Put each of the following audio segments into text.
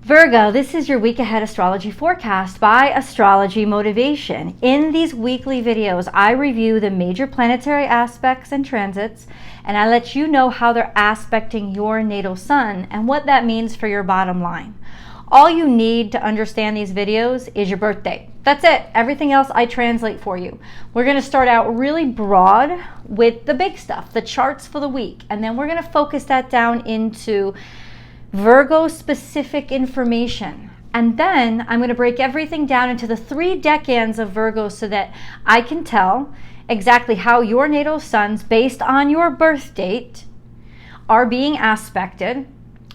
Virgo, this is your week ahead astrology forecast by Astrology Motivation. In these weekly videos, I review the major planetary aspects and transits, and I let you know how they're aspecting your natal sun and what that means for your bottom line. All you need to understand these videos is your birthday. That's it. Everything else I translate for you. We're going to start out really broad with the big stuff, the charts for the week, and then we're going to focus that down into Virgo specific information. And then I'm going to break everything down into the 3 decans of Virgo so that I can tell exactly how your natal suns, based on your birth date, are being aspected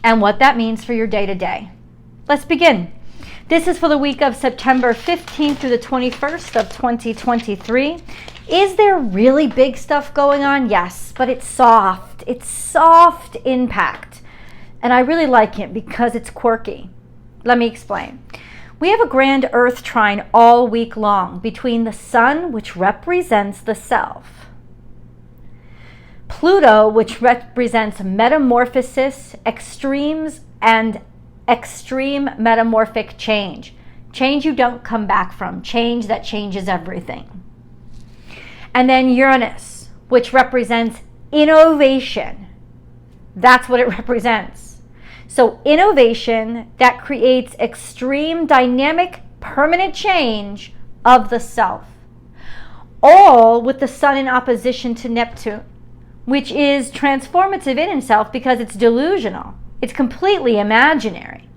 and what that means for your day-to-day. Let's begin. This is for the week of September 15th through the 21st of 2023. Is there really big stuff going on? Yes, but it's soft. It's soft impact. And I really like it because it's quirky. Let me explain. We have a grand Earth trine all week long between the Sun, which represents the self, Pluto, which represents metamorphosis, extremes, and extreme metamorphic change. Change you don't come back from. Change that changes everything. And then Uranus, which represents innovation. That's what it represents. So innovation that creates extreme, dynamic, permanent change of the self. All with the Sun in opposition to Neptune, which is transformative in itself because it's delusional. It's completely imaginary.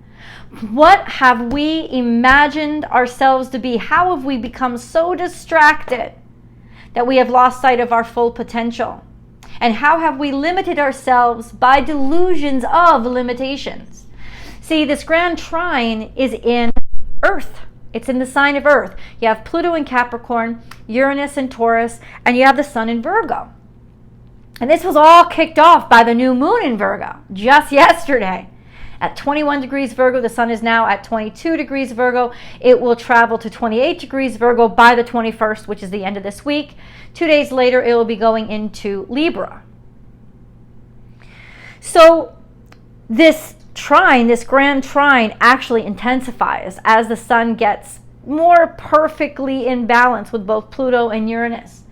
What have we imagined ourselves to be? How have we become so distracted that we have lost sight of our full potential? And how have we limited ourselves by delusions of limitations? See, this grand trine is in Earth. It's in the sign of Earth. You have Pluto in Capricorn, Uranus in Taurus, and you have the Sun in Virgo. And this was all kicked off by the new moon in Virgo just yesterday. At 21 degrees Virgo, the Sun is now at 22 degrees Virgo. It will travel to 28 degrees Virgo by the 21st, which is the end of this week. 2 days later, it will be going into Libra. So this trine, this grand trine, actually intensifies as the Sun gets more perfectly in balance with both Pluto and Uranus.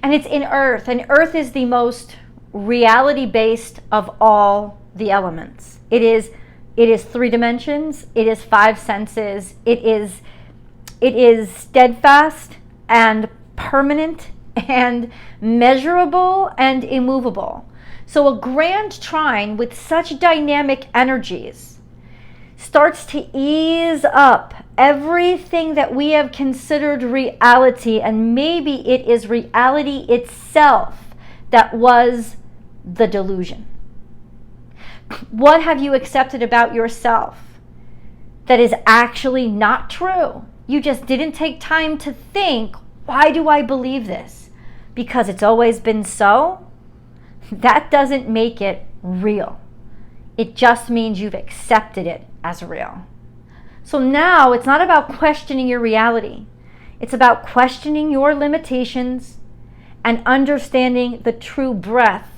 And it's in Earth, and Earth is the most reality-based of all the elements. It is 3 dimensions, it is 5 senses, it is steadfast and permanent and measurable and immovable. So a grand trine with such dynamic energies starts to ease up everything that we have considered reality, and maybe it is reality itself that was the delusion. What have you accepted about yourself that is actually not true? You just didn't take time to think, why do I believe this? Because it's always been so? That doesn't make it real. It just means you've accepted it as real. So now it's not about questioning your reality. It's about questioning your limitations and understanding the true breadth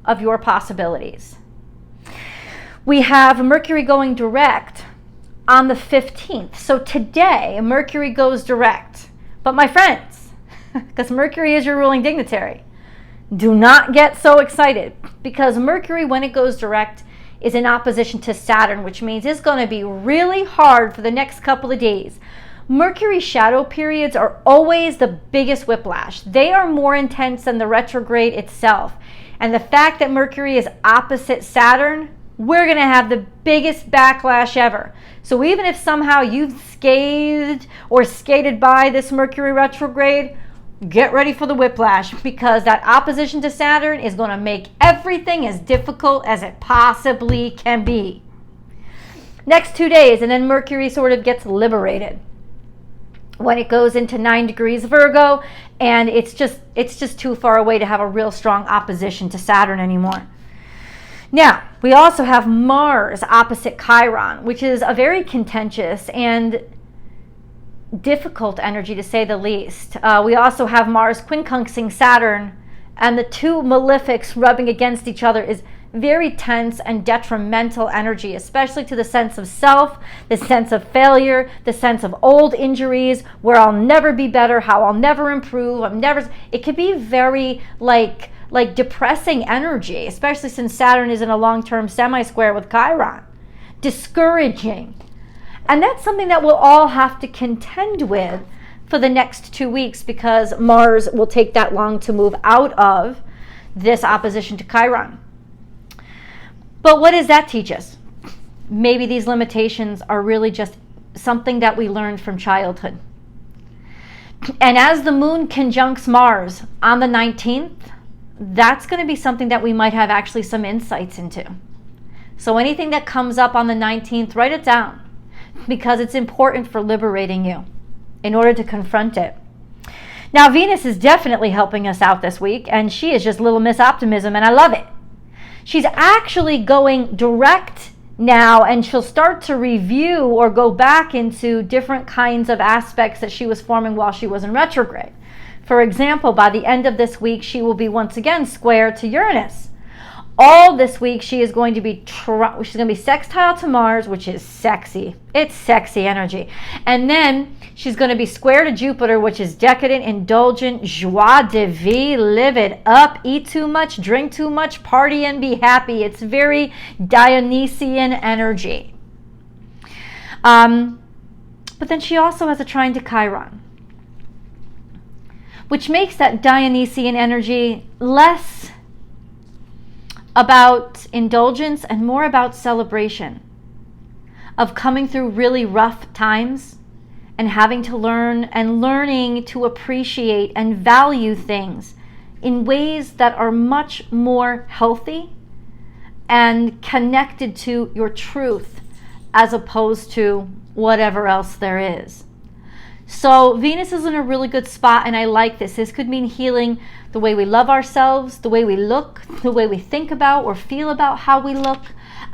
of your possibilities. We have Mercury going direct on the 15th. So today, Mercury goes direct. But my friends, because Mercury is your ruling dignitary, do not get so excited, because Mercury, when it goes direct, is in opposition to Saturn, which means it's going to be really hard for the next couple of days. Mercury's shadow periods are always the biggest whiplash. They are more intense than the retrograde itself. And the fact that Mercury is opposite Saturn, we're going to have the biggest backlash ever. So even if somehow you've scathed or skated by this Mercury retrograde, get ready for the whiplash, because that opposition to Saturn is going to make everything as difficult as it possibly can be. Next 2 days, and then Mercury sort of gets liberated when it goes into 9 degrees Virgo, and it's just too far away to have a real strong opposition to Saturn anymore. Now, we also have Mars opposite Chiron, which is a very contentious and difficult energy, to say the least. We also have Mars quincunxing Saturn, and the two malefics rubbing against each other is very tense and detrimental energy, especially to the sense of self, the sense of failure, the sense of old injuries, where I'll never be better, how I'll never improve, it could be very like depressing energy, especially since Saturn is in a long-term semi-square with Chiron. Discouraging. And that's something that we'll all have to contend with for the next 2 weeks, because Mars will take that long to move out of this opposition to Chiron. But what does that teach us? Maybe these limitations are really just something that we learned from childhood. And as the moon conjuncts Mars on the 19th, that's going to be something that we might have actually some insights into. So anything that comes up on the 19th, write it down, because it's important for liberating you in order to confront it. Now, Venus is definitely helping us out this week, and she is just Little Miss Optimism, and I love it. She's actually going direct now, and she'll start to review or go back into different kinds of aspects that she was forming while she was in retrograde. For example, by the end of this week, she will be once again square to Uranus. All this week, she is going to be she's going to be sextile to Mars, which is sexy. It's sexy energy. And then she's going to be square to Jupiter, which is decadent, indulgent, joie de vivre, live it up, eat too much, drink too much, party and be happy. It's very Dionysian energy. But then she also has a trine to Chiron, which makes that Dionysian energy less about indulgence and more about celebration, of coming through really rough times and having to learning to appreciate and value things in ways that are much more healthy and connected to your truth as opposed to whatever else there is. So Venus is in a really good spot, and I like this. This could mean healing the way we love ourselves, the way we look, the way we think about or feel about how we look,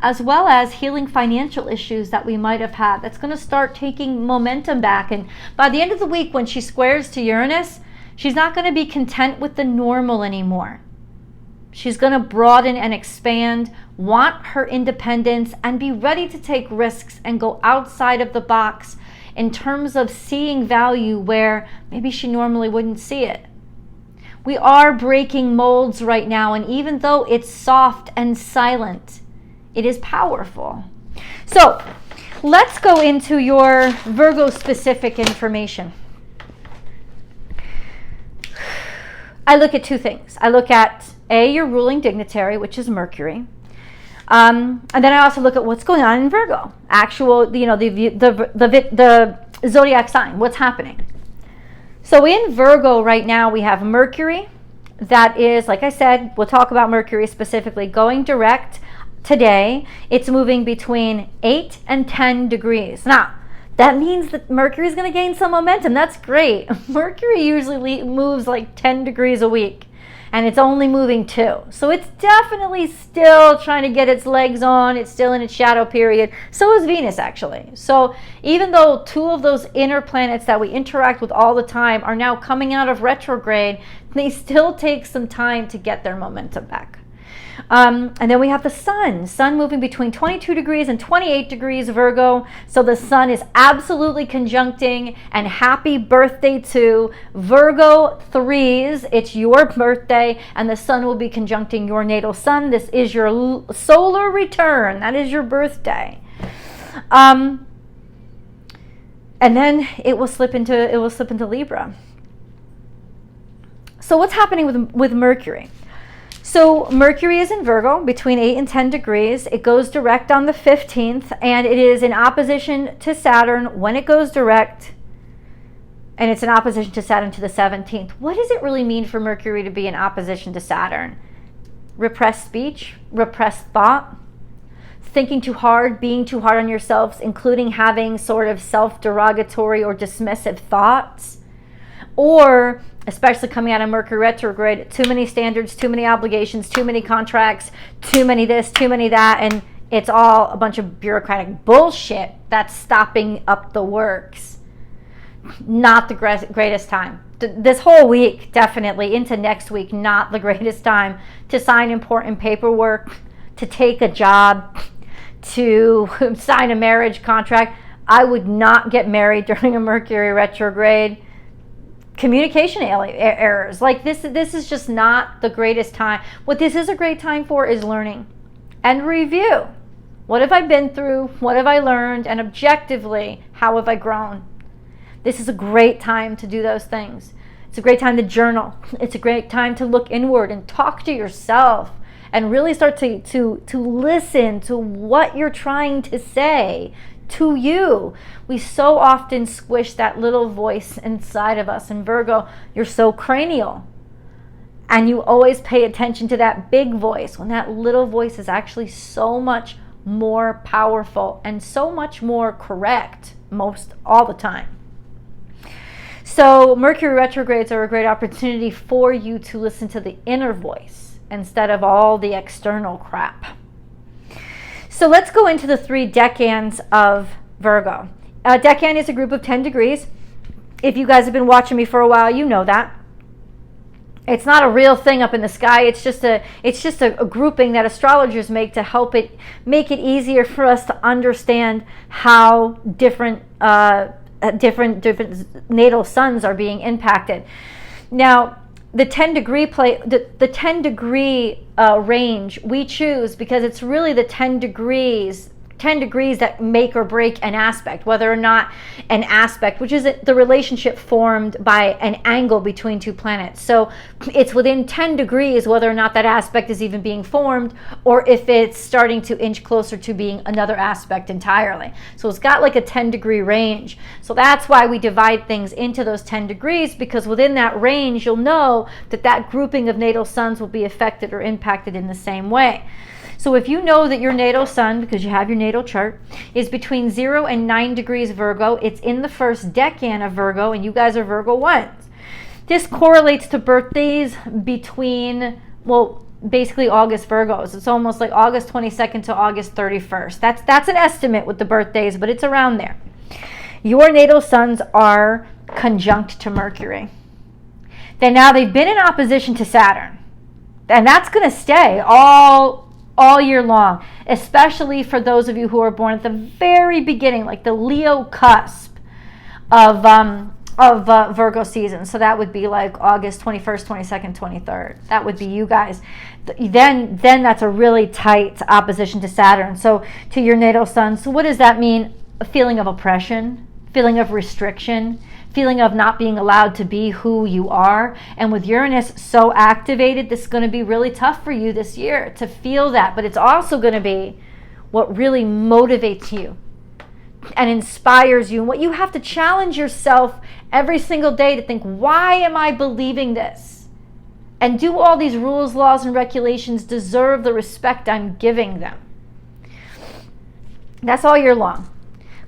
as well as healing financial issues that we might have had. That's going to start taking momentum back. And by the end of the week, when she squares to Uranus, she's not going to be content with the normal anymore. She's going to broaden and expand, want her independence, and be ready to take risks and go outside of the box in terms of seeing value where maybe she normally wouldn't see it. We are breaking molds right now, and even though it's soft and silent, it is powerful. So let's go into your Virgo specific information. I look at two things. I look at your ruling dignitary, which is Mercury. And then I also look at what's going on in Virgo, actual, the zodiac sign, what's happening. So in Virgo right now, we have Mercury that is, like I said, we'll talk about Mercury specifically, going direct today. It's moving between 8 and 10 degrees. Now, that means that Mercury is going to gain some momentum. That's great. Mercury usually moves like 10 degrees a week, and it's only moving 2. So it's definitely still trying to get its legs on. It's still in its shadow period. So is Venus, actually. So even though 2 of those inner planets that we interact with all the time are now coming out of retrograde, they still take some time to get their momentum back. And then we have the sun moving between 22 degrees and 28 degrees Virgo. So the sun is absolutely conjuncting, and happy birthday to Virgo 3s. It's your birthday, and the sun will be conjuncting your natal sun. This is your solar return. That is your birthday. And then it will slip into Libra. So what's happening with Mercury? So Mercury is in Virgo between 8 and 10 degrees. It goes direct on the 15th, and it is in opposition to Saturn when it goes direct, and it's in opposition to Saturn to the 17th. What does it really mean for Mercury to be in opposition to Saturn? Repressed speech, repressed thought, thinking too hard, being too hard on yourselves, including having sort of self-derogatory or dismissive thoughts, or especially coming out of Mercury retrograde, too many standards, too many obligations, too many contracts, too many this, too many that, and it's all a bunch of bureaucratic bullshit that's stopping up the works. Not the greatest time. This whole week, definitely, into next week, not the greatest time to sign important paperwork, to take a job, to sign a marriage contract. I would not get married during a Mercury retrograde. Communication errors. Like this is just not the greatest time. What this is a great time for is learning and review. What have I been through? What have I learned? And objectively, how have I grown? This is a great time to do those things. It's a great time to journal. It's a great time to look inward and talk to yourself and really start to listen to what you're trying to say to you. We so often squish that little voice inside of us. And Virgo, you're so cranial. And you always pay attention to that big voice when that little voice is actually so much more powerful and so much more correct all the time. So Mercury retrogrades are a great opportunity for you to listen to the inner voice instead of all the external crap. So let's go into the 3 decans of Virgo. A decan is a group of 10 degrees. If you guys have been watching me for a while, you know that. It's not a real thing up in the sky. It's just a grouping that astrologers make to help make it easier for us to understand how different natal suns are being impacted. Now, the 10 degree range we choose because it's really the 10 degrees that make or break an aspect, whether or not an aspect, which is the relationship formed by an angle between 2 planets. So it's within 10 degrees whether or not that aspect is even being formed, or if it's starting to inch closer to being another aspect entirely. So it's got like a 10-degree range. So that's why we divide things into those 10 degrees, because within that range, you'll know that grouping of natal suns will be affected or impacted in the same way. So if you know that your natal sun, because you have your natal chart, is between 0 and 9 degrees Virgo, it's in the first decan of Virgo, and you guys are Virgo 1s. This correlates to birthdays between, basically August Virgos. It's almost like August 22nd to August 31st. That's an estimate with the birthdays, but it's around there. Your natal suns are conjunct to Mercury. Then now they've been in opposition to Saturn. And that's going to stay all year long, especially for those of you who are born at the very beginning, like the Leo cusp of Virgo season. So that would be like August 21st, 22nd, 23rd. That would be you guys. Then that's a really tight opposition to Saturn. So to your natal sun. So what does that mean? A feeling of oppression, feeling of restriction, feeling of not being allowed to be who you are. And with Uranus so activated, this is going to be really tough for you this year to feel that. But it's also going to be what really motivates you and inspires you. And what you have to challenge yourself every single day to think, why am I believing this? And do all these rules, laws, and regulations deserve the respect I'm giving them? That's all year long.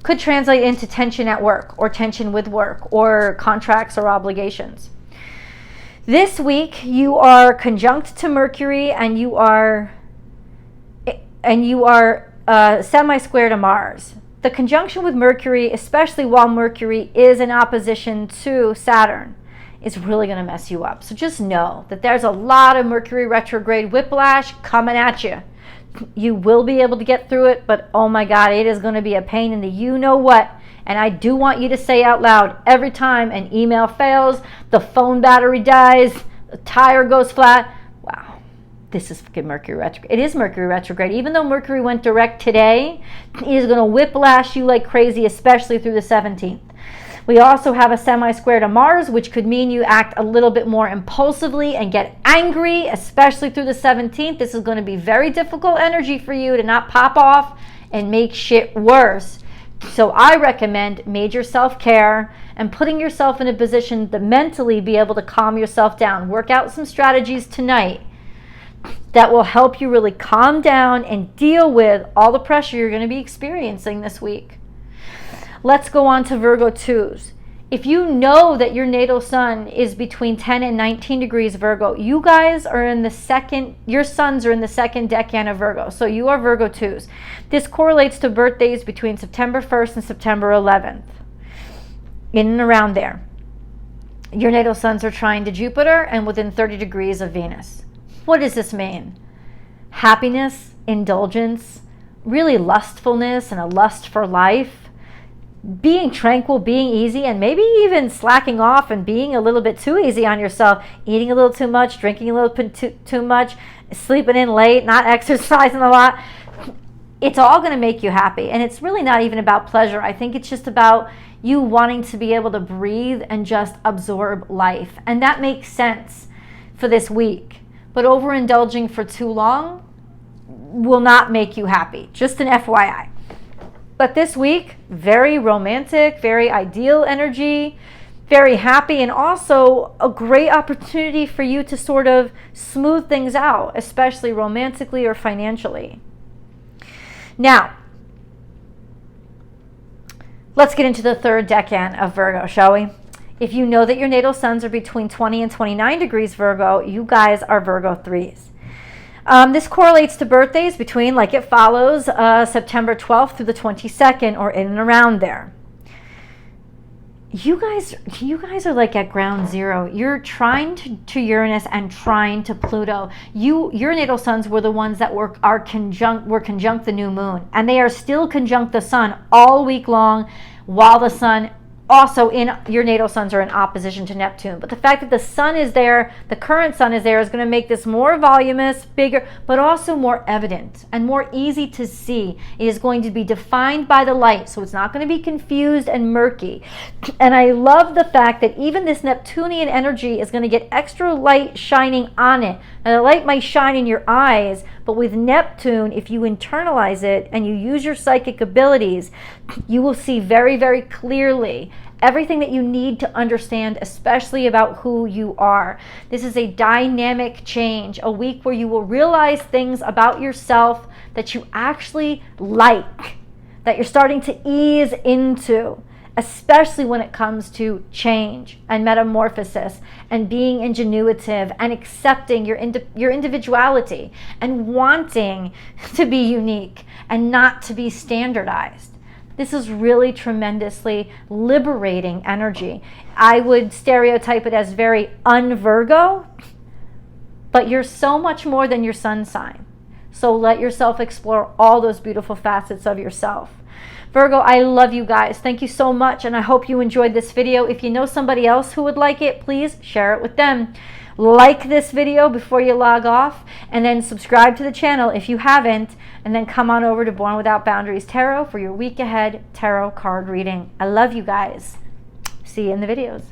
Could translate into tension at work or tension with work or contracts or obligations. This week you are conjunct to Mercury and you are semi-square to Mars. The conjunction with Mercury, especially while Mercury is in opposition to Saturn, is really going to mess you up. So just know that there's a lot of Mercury retrograde whiplash coming at you. You will be able to get through it, but oh my God, it is going to be a pain in the you-know-what. And I do want you to say out loud every time an email fails, the phone battery dies, the tire goes flat. Wow, this is fucking Mercury retrograde. It is Mercury retrograde. Even though Mercury went direct today, it is going to whiplash you like crazy, especially through the 17th. We also have a semi-square to Mars, which could mean you act a little bit more impulsively and get angry, especially through the 17th. This is going to be very difficult energy for you to not pop off and make shit worse. So I recommend major self-care and putting yourself in a position to mentally be able to calm yourself down. Work out some strategies tonight that will help you really calm down and deal with all the pressure you're going to be experiencing this week. Let's go on to Virgo 2s. If you know that your natal sun is between 10 and 19 degrees Virgo, you guys are in the second, your suns are in the second decan of Virgo. So you are Virgo 2s. This correlates to birthdays between September 1st and September 11th. In and around there. Your natal suns are trine to Jupiter and within 30 degrees of Venus. What does this mean? Happiness, indulgence, really lustfulness and a lust for life, being tranquil, being easy, and maybe even slacking off and being a little bit too easy on yourself, eating a little too much, drinking a little bit too much, sleeping in late, not exercising a lot. It's all going to make you happy. And it's really not even about pleasure. I think it's just about you wanting to be able to breathe and just absorb life. And that makes sense for this week. But overindulging for too long will not make you happy. Just an FYI. But this week, very romantic, very ideal energy, very happy, and also a great opportunity for you to sort of smooth things out, especially romantically or financially. Now, let's get into the third decan of Virgo, shall we? If you know that your natal suns are between 20 and 29 degrees Virgo, you guys are Virgo 3s. This correlates to birthdays between, like it follows, September 12th through the 22nd, or in and around there. You guys are like at ground zero. You're trying to Uranus and trying to Pluto. Your natal suns were the ones that were conjunct the new moon, and they are still conjunct the sun all week long, while the sun also in your natal suns are in opposition to Neptune. But the fact that the sun is there, the current sun is there, is going to make this more voluminous, bigger, but also more evident and more easy to see. It is going to be defined by the light, so it's not going to be confused and murky. And I love the fact that even this Neptunian energy is going to get extra light shining on it. Now, the light might shine in your eyes, but with Neptune, if you internalize it and you use your psychic abilities, you will see very, very clearly everything that you need to understand, especially about who you are. This is a dynamic change, a week where you will realize things about yourself that you actually like, that you're starting to ease into, especially when it comes to change and metamorphosis and being ingenuitive and accepting your individuality and wanting to be unique and not to be standardized. This is really tremendously liberating energy. I would stereotype it as very un-Virgo, but you're so much more than your sun sign. So let yourself explore all those beautiful facets of yourself. Virgo, I love you guys. Thank you so much, and I hope you enjoyed this video. If you know somebody else who would like it, please share it with them. Like this video before you log off, and then subscribe to the channel if you haven't, and then come on over to Born Without Boundaries Tarot for your week ahead tarot card reading. I love you guys. See you in the videos.